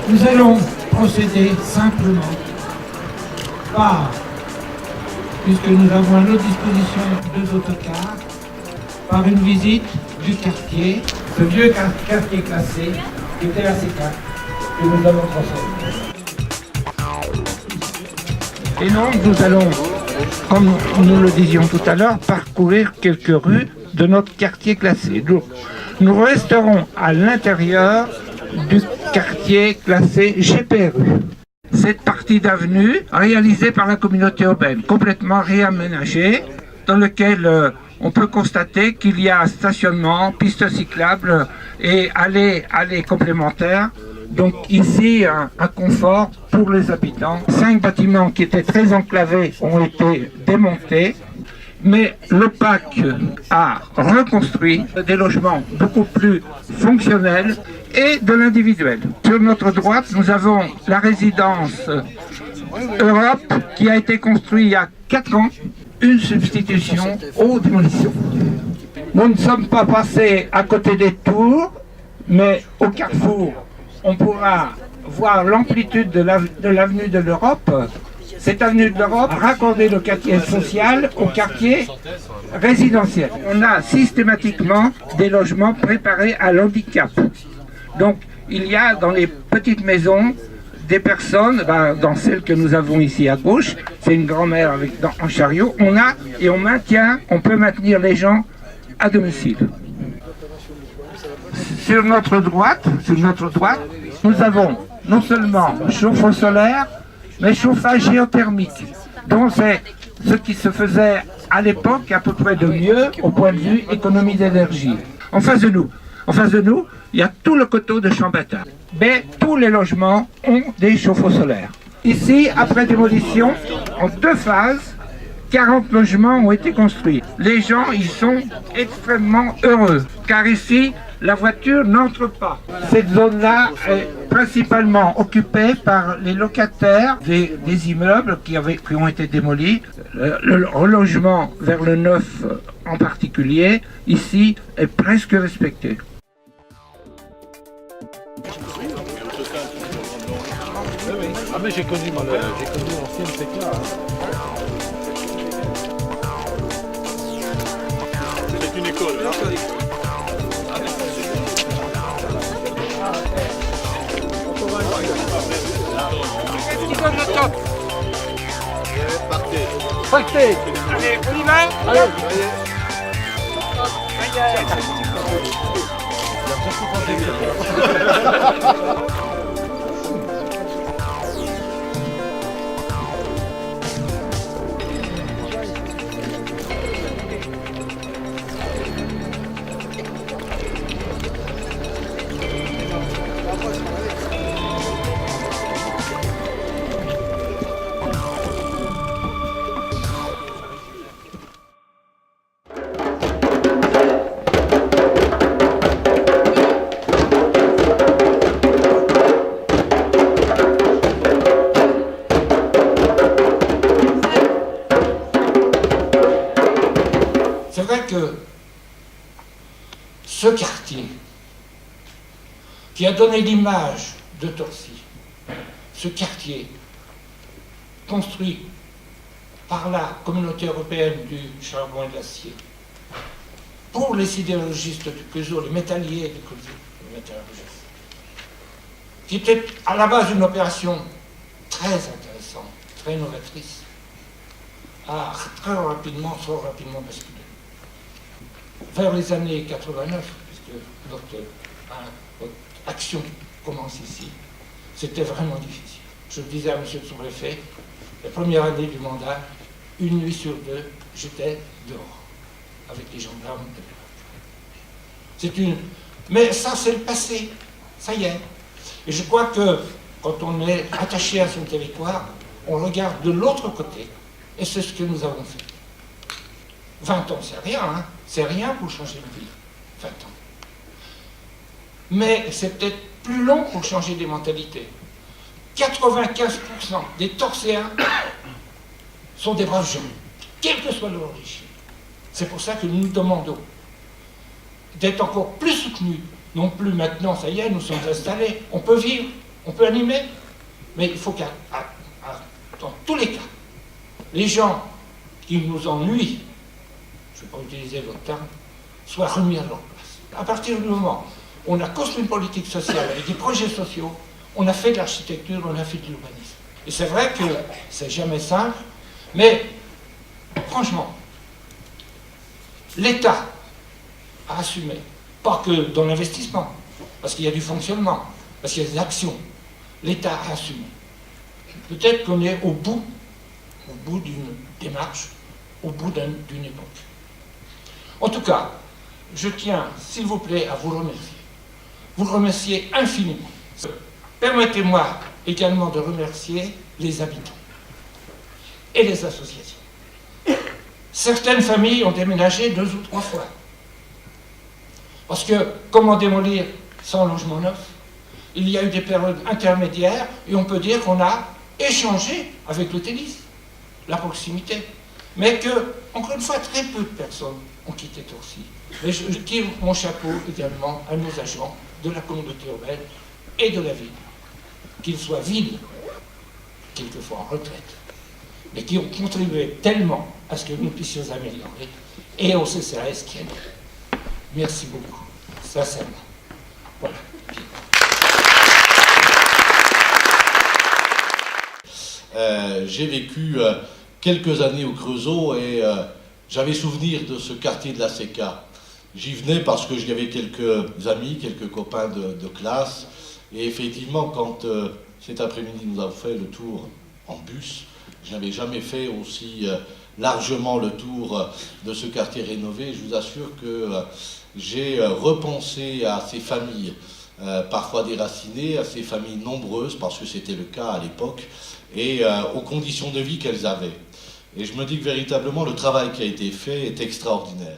Nous allons procéder simplement puisque nous avons à notre disposition 2 autocars, par une visite du quartier, ce vieux quartier classé qui était la C4, que nous avons transformé. Et donc nous allons, comme nous le disions tout à l'heure, parcourir quelques rues de notre quartier classé. Donc, nous resterons à l'intérieur du quartier classé GPRU. Cette partie d'avenue réalisée par la communauté urbaine, complètement réaménagée, dans laquelle on peut constater qu'il y a stationnement, pistes cyclables et allées complémentaires. Donc ici, un confort pour les habitants. 5 bâtiments qui étaient très enclavés ont été démontés. Mais le PAC a reconstruit des logements beaucoup plus fonctionnels et de l'individuel. Sur notre droite, nous avons la résidence Europe qui a été construite il y a 4 ans, une substitution aux démolitions. Nous ne sommes pas passés à côté des tours, mais au carrefour, on pourra voir l'amplitude de l'avenue de l'Europe. Cette avenue de l'Europe a raccordé le quartier social au quartier résidentiel. On a systématiquement des logements préparés à l'handicap. Donc il y a dans les petites maisons des personnes, dans celle que nous avons ici à gauche, c'est une grand-mère en chariot, on peut maintenir les gens à domicile. Sur notre droite, nous avons non seulement chauffe-eau solaire, mais chauffage géothermique. Donc c'est ce qui se faisait à l'époque à peu près de mieux au point de vue économie d'énergie. En face de nous, il y a tout le coteau de Champ-Bâtard. Mais tous les logements ont des chauffe-eau solaires. Ici, après démolition, en 2 phases, 40 logements ont été construits. Les gens, ils sont extrêmement heureux, car ici, la voiture n'entre pas. Cette zone-là est principalement occupée par les locataires des immeubles qui ont été démolis. Le relogement vers le neuf en particulier, ici, est presque respecté. Ah mais j'ai connu l'ancienne CK. C'est une école. Qui donne le top? Partez. Allez, on y va? Allez. C'est vrai que ce quartier qui a donné l'image de Torcy, ce quartier construit par la communauté européenne du charbon et de l'acier, pour les sidérurgistes du CUSO, les métalliers du CUSO, les métallurgistes, qui était à la base une opération très intéressante, très novatrice, a trop rapidement basculé. Vers les années 89, puisque notre action commence ici, c'était vraiment difficile. Je le disais à M. le sous-préfet, la première année du mandat, une nuit sur deux, j'étais dehors, avec les gendarmes. Mais ça, c'est le passé. Ça y est. Et je crois que quand on est attaché à son territoire, on regarde de l'autre côté. Et c'est ce que nous avons fait. 20 ans, c'est rien, hein. C'est rien pour changer de vie. 20 ans. Mais c'est peut-être plus long pour changer des mentalités. 95% des Torséens sont des braves gens, quelle que soit leur origine. C'est pour ça que nous demandons d'être encore plus soutenus. Non plus maintenant, ça y est, nous sommes installés, on peut vivre, on peut animer, mais il faut dans tous les cas, les gens qui nous ennuient, je ne vais pas utiliser votre terme, soient remis à leur place. À partir du moment où on a construit une politique sociale avec des projets sociaux, on a fait de l'architecture, on a fait de l'urbanisme. Et c'est vrai que c'est jamais simple, mais franchement, l'État a assumé, pas que dans l'investissement, parce qu'il y a du fonctionnement, parce qu'il y a des actions, l'État a assumé. Peut-être qu'on est au bout d'une démarche, au bout d'une époque. En tout cas, je tiens, s'il vous plaît, à vous remercier. Vous remercier infiniment. Permettez-moi également de remercier les habitants et les associations. Certaines familles ont déménagé 2 ou 3 fois. Parce que, comment démolir sans logement neuf? Il y a eu des périodes intermédiaires et on peut dire qu'on a échangé avec le tennis, la proximité. Mais que, encore une fois, très peu de personnes ont quitté Torcy. Mais je tire mon chapeau également à nos agents de la communauté urbaine et de la ville, qu'ils soient vides, quelquefois en retraite, mais qui ont contribué tellement à ce que nous puissions améliorer, et au CCAS qui est là. Merci beaucoup, sincèrement. Voilà. J'ai vécu quelques années au Creusot et j'avais souvenir de ce quartier de la CECA. J'y venais parce que j'y avais quelques amis, quelques copains de classe. Et effectivement, quand cet après-midi nous avons fait le tour en bus, je n'avais jamais fait aussi largement le tour de ce quartier rénové. Je vous assure que j'ai repensé à ces familles, parfois déracinées, à ces familles nombreuses, parce que c'était le cas à l'époque, et aux conditions de vie qu'elles avaient. Et je me dis que véritablement le travail qui a été fait est extraordinaire.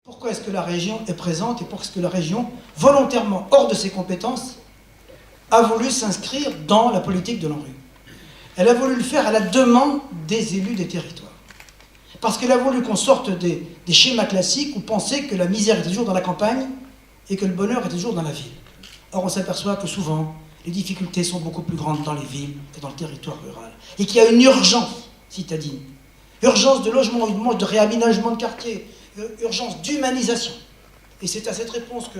Pourquoi est-ce que la région est présente et pourquoi est-ce que la région, volontairement hors de ses compétences, a voulu s'inscrire dans la politique de l'ANRU? Elle a voulu le faire à la demande des élus des territoires. Parce qu'elle a voulu qu'on sorte des schémas classiques où penser que la misère était toujours dans la campagne et que le bonheur était toujours dans la ville. Or, on s'aperçoit que souvent, les difficultés sont beaucoup plus grandes dans les villes que dans le territoire rural. Et qu'il y a une urgence citadine. Urgence de logement, urgence de réaménagement de quartier, urgence d'humanisation. Et c'est à cette réponse que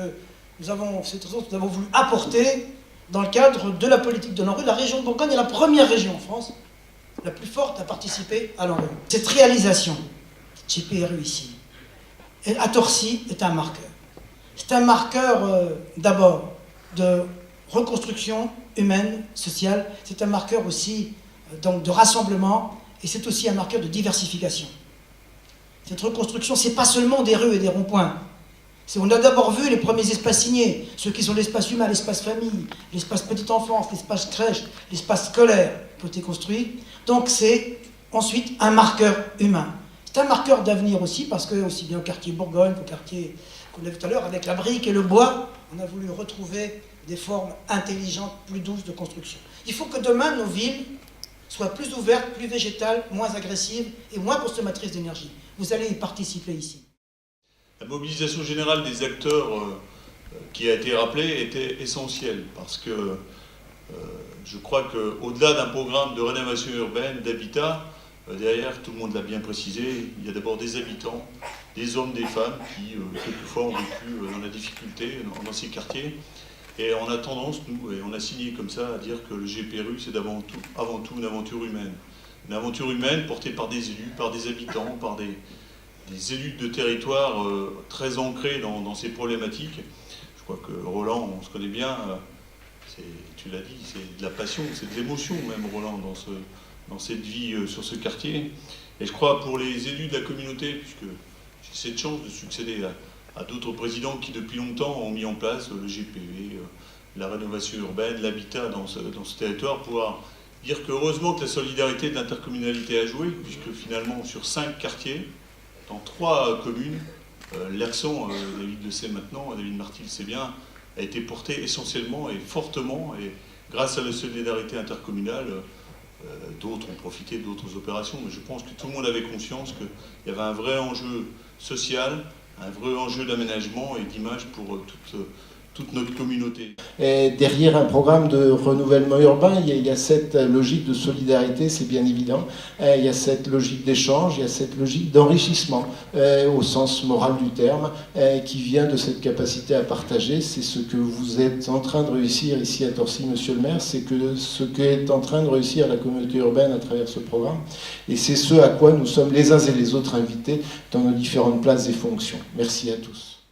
nous avons voulu apporter dans le cadre de la politique de l'ANRU. La région de Bourgogne est la première région en France, la plus forte à participer à l'ANRU. Cette réalisation, GPRU ici, à Torcy, est un marqueur. C'est un marqueur d'abord de reconstruction humaine, sociale. C'est un marqueur aussi donc, de rassemblement et c'est aussi un marqueur de diversification. Cette reconstruction, ce n'est pas seulement des rues et des ronds-points. On a d'abord vu les premiers espaces signés, ceux qui sont l'espace humain, l'espace famille, l'espace petite enfance, l'espace crèche, l'espace scolaire qui ont été construits. Donc c'est ensuite un marqueur humain. C'est un marqueur d'avenir aussi, parce que aussi bien au quartier Bourgogne qu'au quartier qu'on a vu tout à l'heure, avec la brique et le bois, on a voulu retrouver des formes intelligentes, plus douces de construction. Il faut que demain, nos villes soient plus ouvertes, plus végétales, moins agressives et moins consommatrices d'énergie. Vous allez y participer ici. La mobilisation générale des acteurs qui a été rappelée était essentielle parce que je crois qu'au-delà d'un programme de rénovation urbaine, d'habitat, derrière, tout le monde l'a bien précisé, il y a d'abord des habitants, des hommes, des femmes qui, quelquefois, ont vécu dans la difficulté dans ces quartiers. Et on a tendance, nous, et on a signé comme ça, à dire que le GPRU, c'est avant tout une aventure humaine. Une aventure humaine portée par des élus, par des habitants, par des élus de territoire très ancrés dans ces problématiques. Je crois que Roland, on se connaît bien, tu l'as dit, c'est de la passion, c'est de l'émotion même, Roland, dans cette vie sur ce quartier. Et je crois pour les élus de la communauté, puisque j'ai cette chance de succéder à d'autres présidents qui depuis longtemps ont mis en place le GPV, la rénovation urbaine, l'habitat dans ce territoire, pouvoir dire qu'heureusement que la solidarité de l'intercommunalité a joué, puisque finalement sur 5 quartiers, dans 3 communes, l'accent, David le sait maintenant, David Marty le sait bien, a été porté essentiellement et fortement, et grâce à la solidarité intercommunale, d'autres ont profité d'autres opérations, mais je pense que tout le monde avait conscience qu'il y avait un vrai enjeu social, un vrai enjeu d'aménagement et d'image pour toute notre communauté. Et derrière un programme de renouvellement urbain, il y a cette logique de solidarité, c'est bien évident. Il y a cette logique d'échange, il y a cette logique d'enrichissement, au sens moral du terme, qui vient de cette capacité à partager. C'est ce que vous êtes en train de réussir ici à Torcy, monsieur le maire, c'est que ce qu'est en train de réussir la communauté urbaine à travers ce programme. Et c'est ce à quoi nous sommes les uns et les autres invités dans nos différentes places et fonctions. Merci à tous.